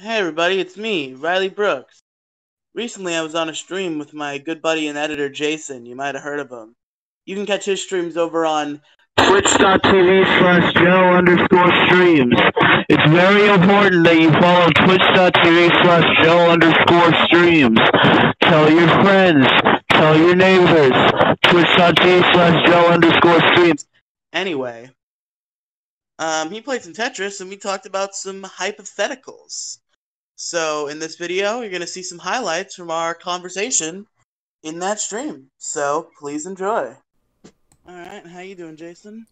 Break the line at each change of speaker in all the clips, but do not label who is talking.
Hey everybody, it's me, Riley Brooks. Recently I was on a stream with my good buddy and editor Jason. You might have heard of him. You can catch his streams over on twitch.tv/jEL_streams. It's very important that you follow twitch.tv/jEL_streams. Tell your friends, tell your neighbors, twitch.tv/jEL_streams. Anyway, he played some Tetris and we talked about some hypotheticals. So in this video, you're going to see some highlights from our conversation in that stream. So please enjoy. Alright, how you doing, Jason?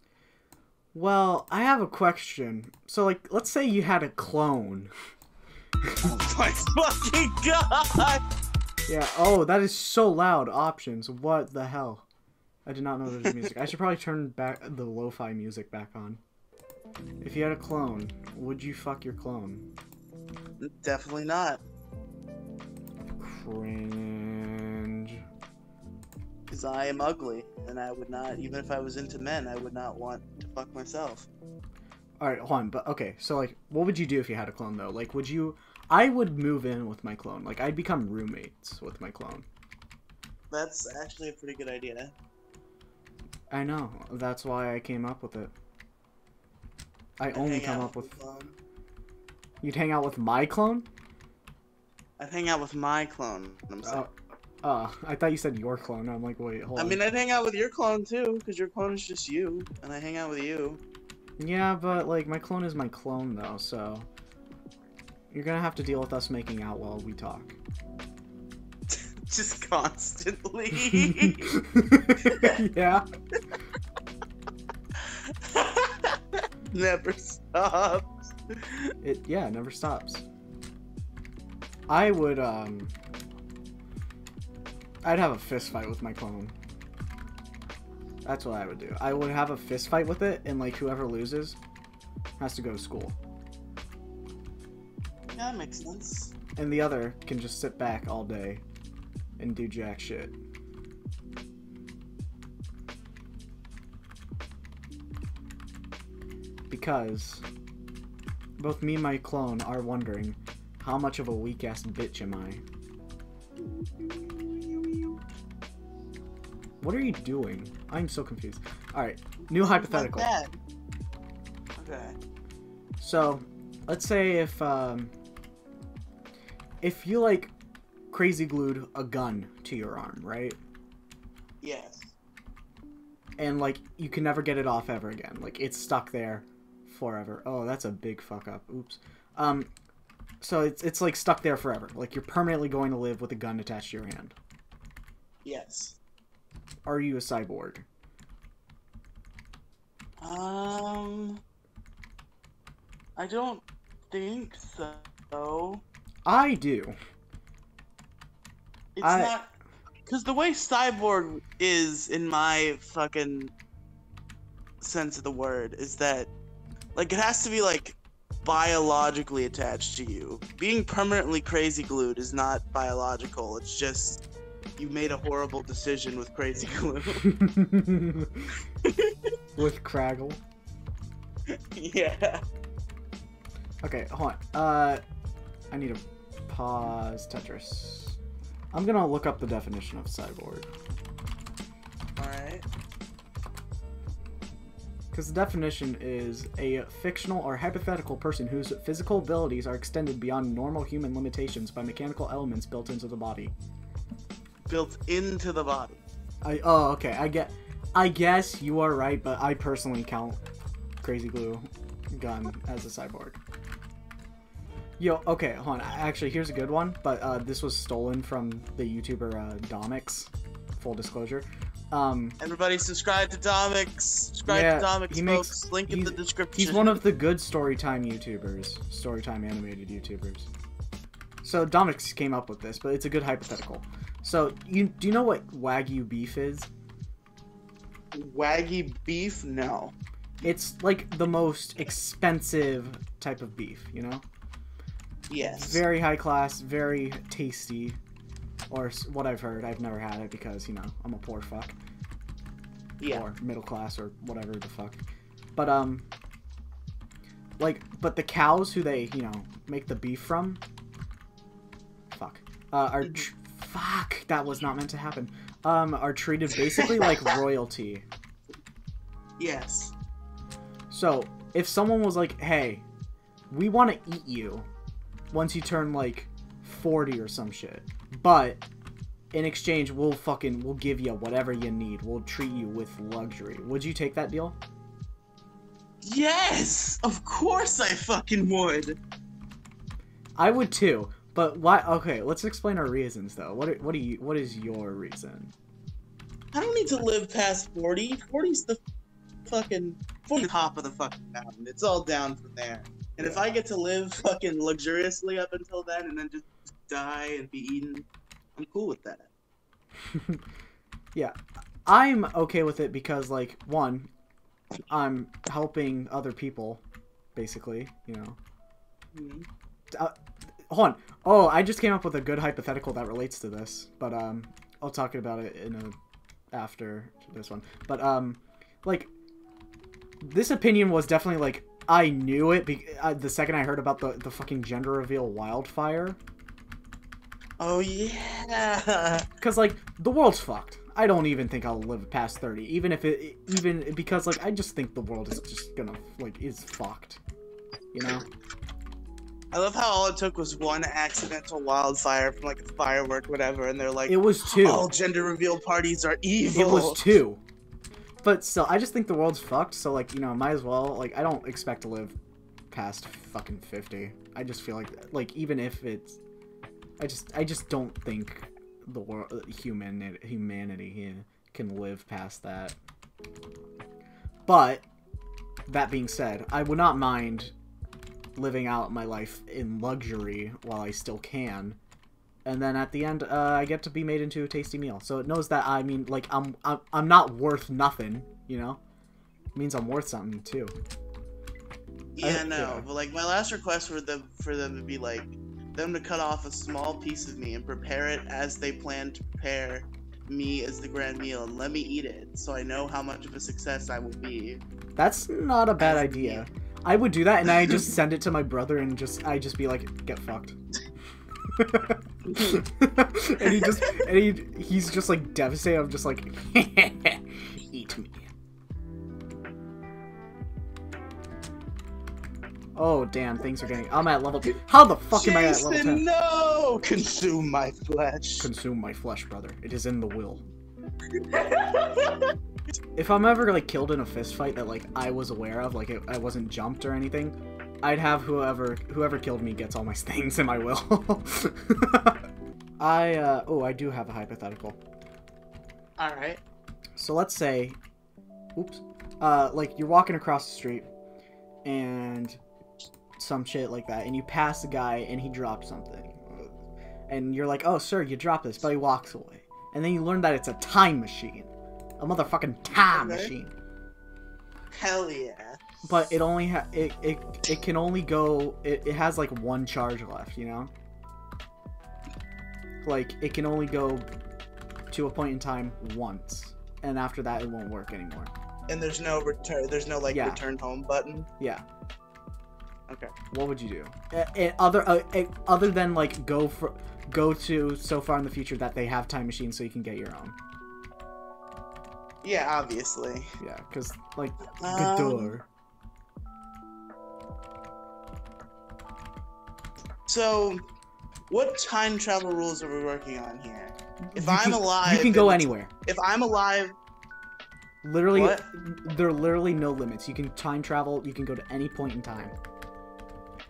Well, I have a question. So, like, let's say you had a clone.
Oh my fucking god!
Yeah, oh, that is so loud. Options. What the hell? I did not know there was music. I should probably turn back the lo-fi music back on. If you had a clone, would you fuck your clone?
Definitely not.
Cringe.
Because I am ugly, and I would not, even if I was into men, I would not want to fuck myself.
Alright, hold on, but okay, so, like, what would you do if you had a clone, though? Like, would you... I would move in with my clone. Like, I'd become roommates with my clone.
That's actually a pretty good idea.
I know. That's why I came up with it. I only come up with... You'd hang out with my clone?
I'd hang out with my clone. I'm sorry.
I thought you said your clone. I'm like, wait, hold on.
I mean, I'd hang out with your clone too, because your clone is just you, and I hang out with you.
Yeah, but, like, my clone is my clone, though, so... You're gonna have to deal with us making out while we talk.
Just constantly.
Yeah.
Never stops.
It never stops. I would, I'd have a fist fight with my clone. That's what I would do. I would have a fist fight with it, and, like, whoever loses has to go to school.
Yeah, that makes sense.
And the other can just sit back all day and do jack shit. Because both me and my clone are wondering, how much of a weak-ass bitch am I? What are you doing? I'm so confused. Alright, new hypothetical.
Okay.
So, let's say if you, like, crazy glued a gun to your arm, right?
Yes.
And, like, you can never get it off ever again. Like, it's stuck there forever. Oh, that's a big fuck up. Oops. So it's like stuck there forever. Like, you're permanently going to live with a gun attached to your hand.
Yes.
Are you a cyborg?
I don't think so.
I do.
It's not... Because the way cyborg is, in my fucking sense of the word, is that, like, it has to be, like, biologically attached to you. Being permanently crazy glued is not biological. It's just you made a horrible decision with crazy glue.
With Craggle?
Yeah.
Okay, hold on. I need to pause Tetris. I'm gonna look up the definition of cyborg.
Alright.
Because the definition is a fictional or hypothetical person whose physical abilities are extended beyond normal human limitations by mechanical elements built into the body.
Built into the body.
Oh, okay. I guess you are right, but I personally count Crazy Glue Gun as a cyborg. Yo, okay, hold on. Actually, here's a good one, but this was stolen from the YouTuber Domix. Full disclosure.
Everybody subscribe to Domix. Subscribe to Domix, folks. Link in the description.
He's one of the good Storytime YouTubers. Storytime animated YouTubers. So Domix came up with this, but it's a good hypothetical. So, do you know what Wagyu beef is?
Wagyu beef? No.
It's like the most expensive type of beef, you know?
Yes.
Very high class, very tasty. Or what I've heard. I've never had it because, you know, I'm a poor fuck.
Yeah.
Or middle class or whatever the fuck. But, Like, but the cows who they, you know, make the beef from, fuck, that was not meant to happen, are treated basically like royalty.
Yes.
So, if someone was like, hey, we want to eat you once you turn, like, 40 or some shit, but in exchange, we'll give you whatever you need. We'll treat you with luxury. Would you take that deal?
Yes! Of course I fucking would!
I would too, but why? Okay, let's explain our reasons, though. What is your reason?
I don't need to live past 40. 40's the fucking top of the fucking mountain. It's all down from there. And if I get to live fucking luxuriously up until then and then just die and be eaten, I'm cool with that.
Yeah, I'm okay with it because, like, one, I'm helping other people, basically, you know.
Mm-hmm.
Hold on. Oh, I just came up with a good hypothetical that relates to this, but I'll talk about it after this one. But like, this opinion was definitely like, I knew it the second I heard about the fucking gender reveal wildfire.
Oh yeah.
Because like the world's fucked. I don't even think I'll live past 30, even because like I just think the world is just gonna is fucked. You know.
I love how all it took was one accidental wildfire from like a firework, whatever, and they're like,
it was 2.
All gender reveal parties are evil.
It was 2. But still, I just think the world's fucked, so, like, you know, might as well, like, I don't expect to live past fucking 50. I just feel like, even if it's, I just don't think the world, humanity can live past that. But, that being said, I would not mind living out my life in luxury while I still can. And then at the end, I get to be made into a tasty meal. So it knows that, I mean, like, I'm not worth nothing, you know? It means I'm worth something, too.
Yeah, no, but, like, my last request for them to be, like, them to cut off a small piece of me and prepare it as they plan to prepare me as the grand meal and let me eat it so I know how much of a success I will be. That's not a bad idea.
I would do that, and I just send it to my brother, and I just be like, get fucked. and he's just like devastated. I'm just like, eat me. Oh damn, things are getting. I'm at level 2. How the fuck am I at level 10?
No! Consume my flesh.
Consume my flesh, brother. It is in the will. If I'm ever like killed in a fist fight that like I was aware of, like I wasn't jumped or anything, I'd have whoever killed me gets all my things in my will. I do have a hypothetical.
Alright.
So let's say, like you're walking across the street and some shit like that, and you pass a guy and he dropped something. And you're like, oh sir, you dropped this, but he walks away. And then you learn that it's a time machine. A motherfucking time machine.
Hell yeah.
But it only it can only go, it has like 1 charge left, you know? Like, it can only go to a point in time once. And after that, it won't work anymore.
And there's no return, return home button?
Yeah.
Okay.
What would you do? Other than, like, go to so far in the future that they have time machines so you can get your own.
Yeah, obviously.
Yeah, because, like, the door.
So, what time travel rules are we working on here? If I'm alive...
You can go anywhere.
If I'm alive...
Literally,
what?
There are literally no limits. You can time travel, you can go to any point in time.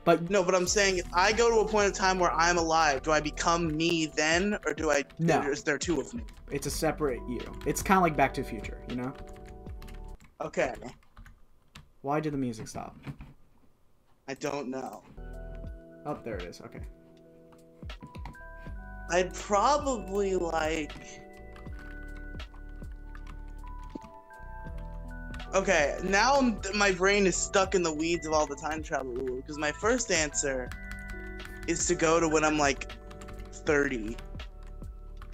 But
no, but I'm saying if I go to a point in time where I'm alive, do I become me then, or do I?
No.
Is there 2 of me?
It's a separate you. It's kind of like Back to the Future, you know?
Okay.
Why did the music stop?
I don't know.
Oh, there it is. Okay.
I'd probably like... Okay, now my brain is stuck in the weeds of all the time travel rules, because my first answer is to go to when I'm like 30.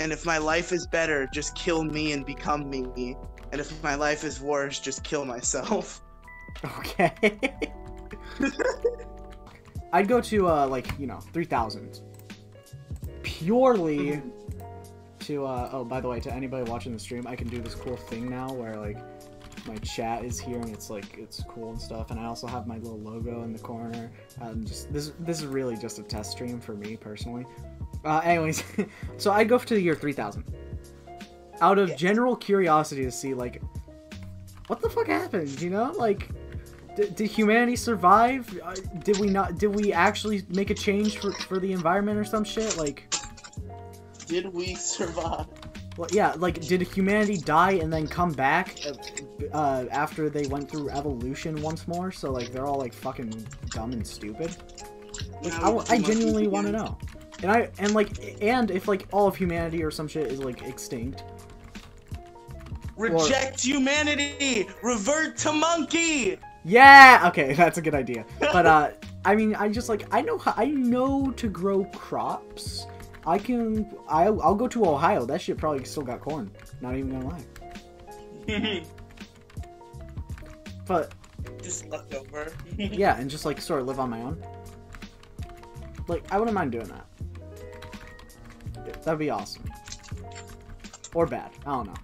And if my life is better, just kill me and become me. And if my life is worse, just kill myself.
Okay. I'd go to like 3,000 purely to oh, by the way, to anybody watching the stream, I can do this cool thing now where like my chat is here and it's like it's cool and stuff, and I also have my little logo in the corner. Just this is really just a test stream for me personally. Anyways, so I'd go to the year 3000 out of general curiosity to see like what the fuck happened, you know, like. Did humanity survive? Did we actually make a change for the environment or some shit? Like,
did we survive?
Well, yeah, like, did humanity die and then come back after they went through evolution once more? So, like, they're all, like, fucking dumb and stupid? Like, I genuinely want to know. And if, like, all of humanity or some shit is, like, extinct.
Reject humanity! Revert to monkey!
Yeah! Okay, that's a good idea. But, I mean, I just, like, I know to grow crops. I'll go to Ohio. That shit probably still got corn. Not even gonna lie. But...
just left over.
Yeah, and just, like, sort of live on my own. Like, I wouldn't mind doing that. That'd be awesome. Or bad. I don't know.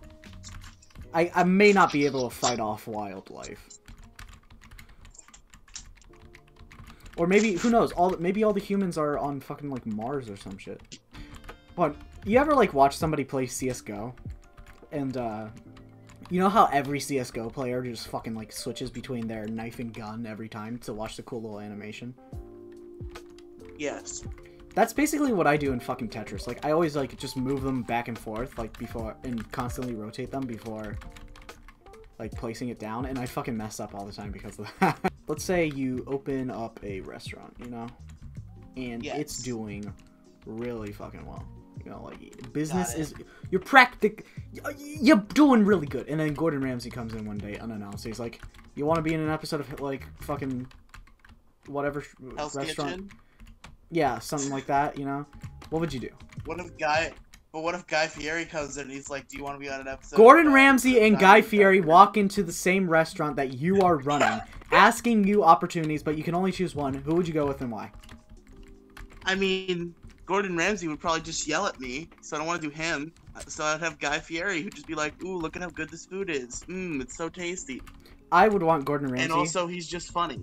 I may not be able to fight off wildlife. Or maybe, who knows, maybe all the humans are on fucking, like, Mars or some shit. But, you ever, like, watch somebody play CSGO? And, you know how every CSGO player just fucking, like, switches between their knife and gun every time to watch the cool little animation?
Yes.
That's basically what I do in fucking Tetris. Like, I always, like, just move them back and forth, like, before, and constantly rotate them before, like, placing it down, and I fucking mess up all the time because of that. Let's say you open up a restaurant, you know? And it's doing really fucking well. You know, like, business is... You're doing really good. And then Gordon Ramsay comes in one day unannounced. He's like, you want to be in an episode of, like, fucking... whatever
Hell's
restaurant?
Kitchen?
Yeah, something like that, you know? What would you do?
What if Guy Fieri comes in and he's like, do you want to be on an episode?
Gordon Ramsay and Guy Fieri walk into the same restaurant that you are running, asking you opportunities, but you can only choose one. Who would you go with and why?
I mean, Gordon Ramsay would probably just yell at me, so I don't want to do him. So I'd have Guy Fieri who'd just be like, ooh, look at how good this food is. It's so tasty.
I would want Gordon Ramsay.
And also, he's just funny.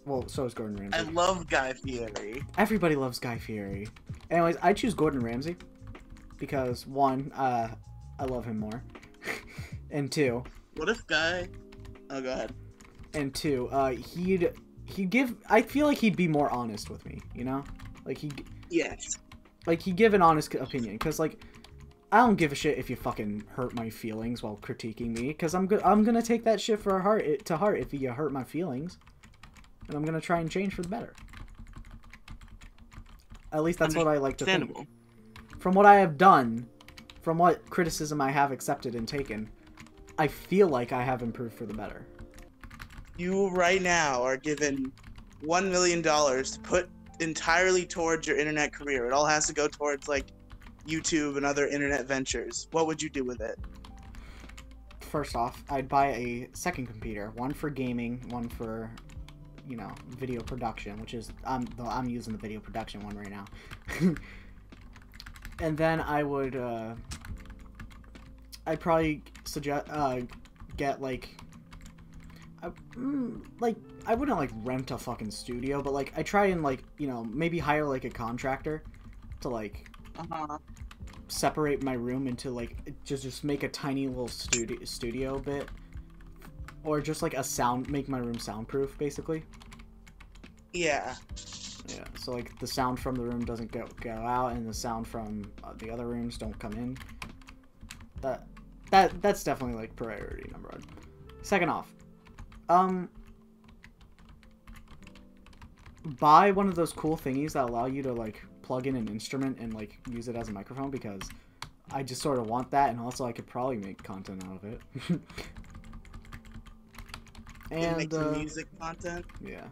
Well, so is Gordon Ramsay.
I love Guy Fieri.
Everybody loves Guy Fieri. Anyways, I choose Gordon Ramsay. Because, one, I love him more. And two...
What if Guy... Oh, go ahead.
And two, he'd give... I feel like he'd be more honest with me, you know? Like,
Yes.
Like, he'd give an honest opinion. Because, like, I don't give a shit if you fucking hurt my feelings while critiquing me. Because I'm gonna take that shit to heart if you hurt my feelings. And I'm gonna try and change for the better. At least that's what I like to think. From what I have done, from what criticism I have accepted and taken, I feel like I have improved for the better.
You right now are given $1 million to put entirely towards your internet career. It all has to go towards, like, YouTube and other internet ventures. What would you do with it?
First off, I'd buy a second computer. One for gaming, one for, you know, video production, which is... I'm using the video production one right now. And then I would, I'd probably suggest, get, like, I wouldn't, like, rent a fucking studio, but, like, I try and, like, you know, maybe hire, like, a contractor to, like, separate my room into, like, just make a tiny little studio bit, or just, like, make my room soundproof, basically.
Yeah.
Yeah, so, like, the sound from the room doesn't go out, and the sound from the other rooms don't come in. That's definitely, like, priority number one. Second off, buy one of those cool thingies that allow you to, like, plug in an instrument and, like, use it as a microphone, because I just sort of want that, and also I could probably make content out of it.
And make some music content?
Yeah.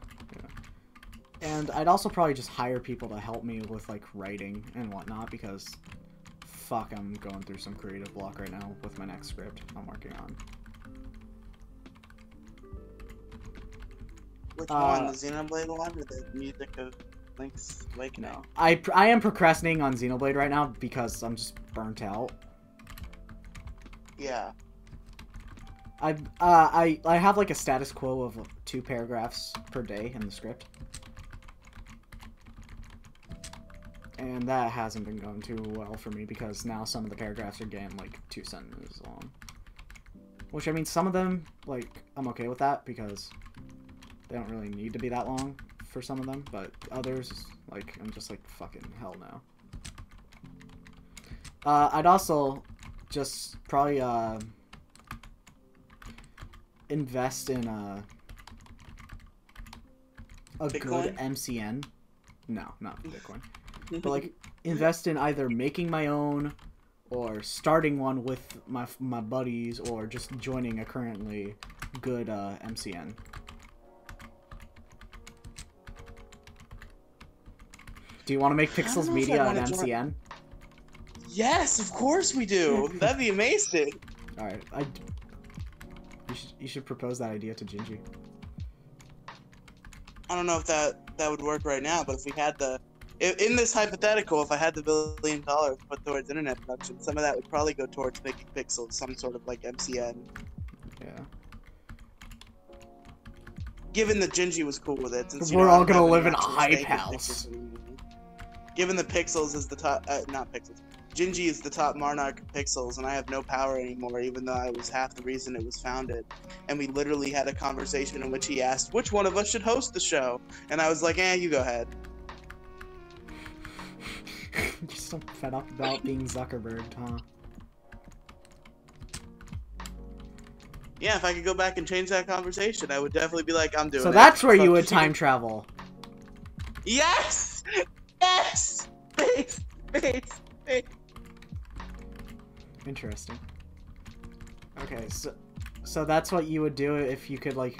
And I'd also probably just hire people to help me with, like, writing and whatnot, because, fuck, I'm going through some creative block right now with my next script I'm working on.
Which one? The Xenoblade one or the music of Link's Awakening?
No. I am procrastinating on Xenoblade right now because I'm just burnt out.
Yeah.
I have like a status quo of 2 paragraphs per day in the script. And that hasn't been going too well for me because now some of the paragraphs are getting like 2 sentences long. Which, I mean, some of them, like, I'm okay with that because they don't really need to be that long for some of them, but others, like, I'm just like, fucking hell no. I'd also just probably, invest in, a
Bitcoin?
good MCN. No, not Bitcoin. But, like, invest in either making my own or starting one with my buddies or just joining a currently good MCN. Do you want to make Pixels Media an MCN?
Yes, of course we do. That'd be amazing.
Alright, you should propose that idea to Gingy.
I don't know if that would work right now, but if we had in this hypothetical, if I had the $1 billion put towards internet production, some of that would probably go towards making Pixels some sort of like MCN.
Yeah.
Given that Gingy was cool with it, since
we're all gonna live in a hype house.
Given that Pixels is the top, not Pixels, Gingy is the top monarch of Pixels, and I have no power anymore, even though I was half the reason it was founded. And we literally had a conversation in which he asked which one of us should host the show, and I was like, you go ahead.
You're so fed up about being Zuckerberg, huh?
Yeah, if I could go back and change that conversation, I would definitely be like, I'm doing it.
So that's where you would time travel.
Yes! Yes! Space! Space! Space!
Interesting. Okay, so that's what you would do if you could, like,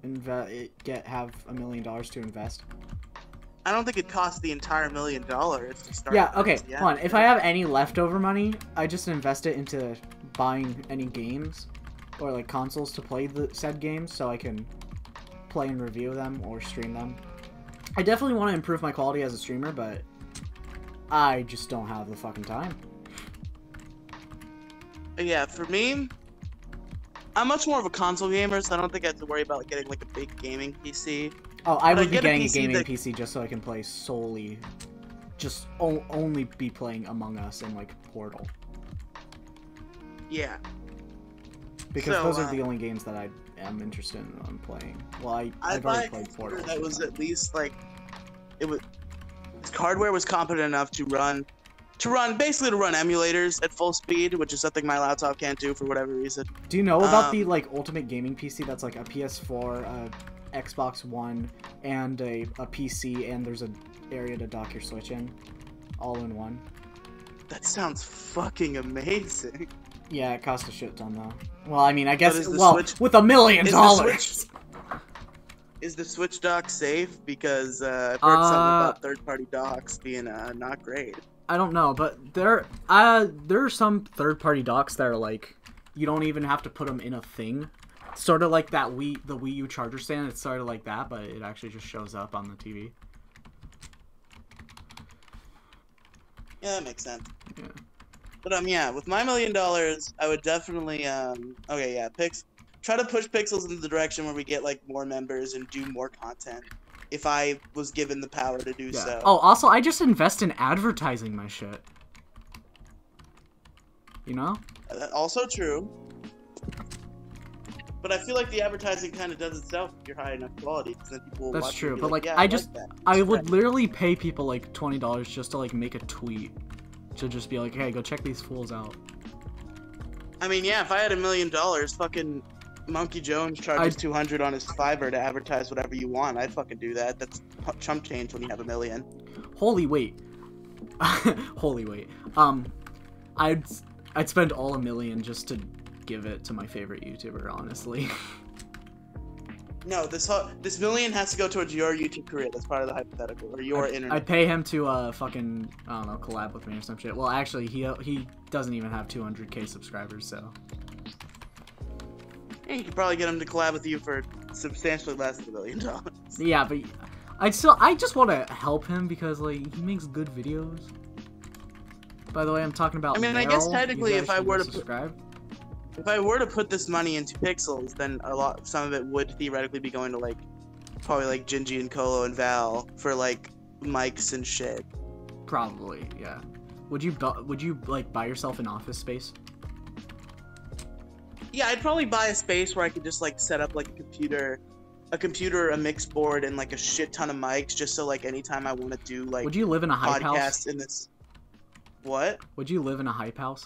have $1 million to invest?
I don't think it costs the entire $1 million to start.
Yeah, okay, hold on. If I have any leftover money, I just invest it into buying any games or like consoles to play the said games so I can play and review them or stream them. I definitely want to improve my quality as a streamer, but I just don't have the fucking time.
Yeah, for me, I'm much more of a console gamer, so I don't think I have to worry about like, getting like a big gaming PC.
Oh, I would be getting a gaming PC just so I can play solely, just only be playing Among Us and like Portal.
Yeah.
Because those are the only games that I am interested in playing. Well, I've already played Portal.
That was at least like, its hardware was competent enough to run emulators at full speed, which is something my laptop can't do for whatever reason.
Do you know about the like ultimate gaming PC that's like a PS4, Xbox One, and a PC, and there's an area to dock your Switch in, all in one? That
sounds fucking amazing.
Yeah, it costs a shit ton though. Well, I mean, I guess with $1 million.
Is the Switch dock safe? Because I've heard something about third-party docks being not great.
I don't know, but there are some third-party docks that are like you don't even have to put them in a thing. Sort of like the Wii U charger stand. It's sort of like that, but it actually just shows up on the TV.
Yeah, that makes sense.
Yeah.
But yeah, with my $1 million, I would definitely try to push Pixels into the direction where we get like more members and do more content. If I was given the power to do so.
Oh, also, I just invest in advertising my shit. You know?
Also true. But I feel like the advertising kind of does itself if you're high enough quality. Because then people will
That's
watch
true,
and be
but like,
yeah,
I would literally pay people like $20 just to like make a tweet. To just be like, hey, go check these fools out.
I mean, yeah, if I had $1 million, fucking Monkey Jones charges $200 on his Fiverr to advertise whatever you want. I'd fucking do that. That's chump change when you have $1 million.
Holy wait. Holy wait. I'd spend all $1 million just to give it to my favorite YouTuber, honestly.
No, this $1 million has to go towards your YouTube career. That's part of the hypothetical, or your internet.
I'd pay him to fucking, I don't know, collab with me or some shit. Well, actually, he doesn't even have 200k subscribers, so.
Yeah, you could probably get him to collab with you for substantially less than $1 million.
Yeah, but I just want to help him because like he makes good videos. By the way, I'm talking about.
I mean,
Meryl.
I guess technically, if I were to
subscribe.
If I were to put this money into pixels, then some of it would theoretically be going to like, probably like Gingy and Colo and Val for like mics and shit.
Probably, yeah. Would you like buy yourself an office space?
Yeah, I'd probably buy a space where I could just like set up like a computer, a mix board, and like a shit ton of mics, just so like anytime I want to do like.
Would you live in a hype house?
In this. What?
Would you live in a hype house?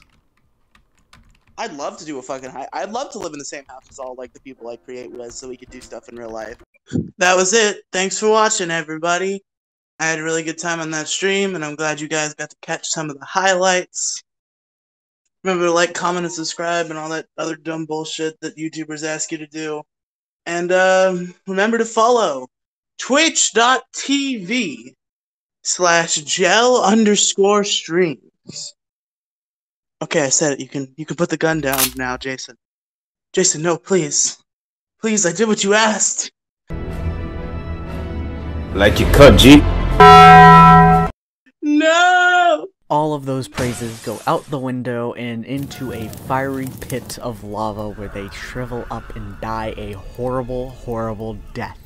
I'd love to do a fucking I'd love to live in the same house as all like the people I create with, so we could do stuff in real life. That was it. Thanks for watching, everybody. I had a really good time on that stream, and I'm glad you guys got to catch some of the highlights. Remember to like, comment, and subscribe, and all that other dumb bullshit that YouTubers ask you to do. And remember to follow twitch.tv/jEL_streams. Okay, I said it. You can put the gun down now, Jason. Jason, no, please. Please, I did what you asked.
Like you cut, G.
No!
All of those praises go out the window and into a fiery pit of lava where they shrivel up and die a horrible, horrible death.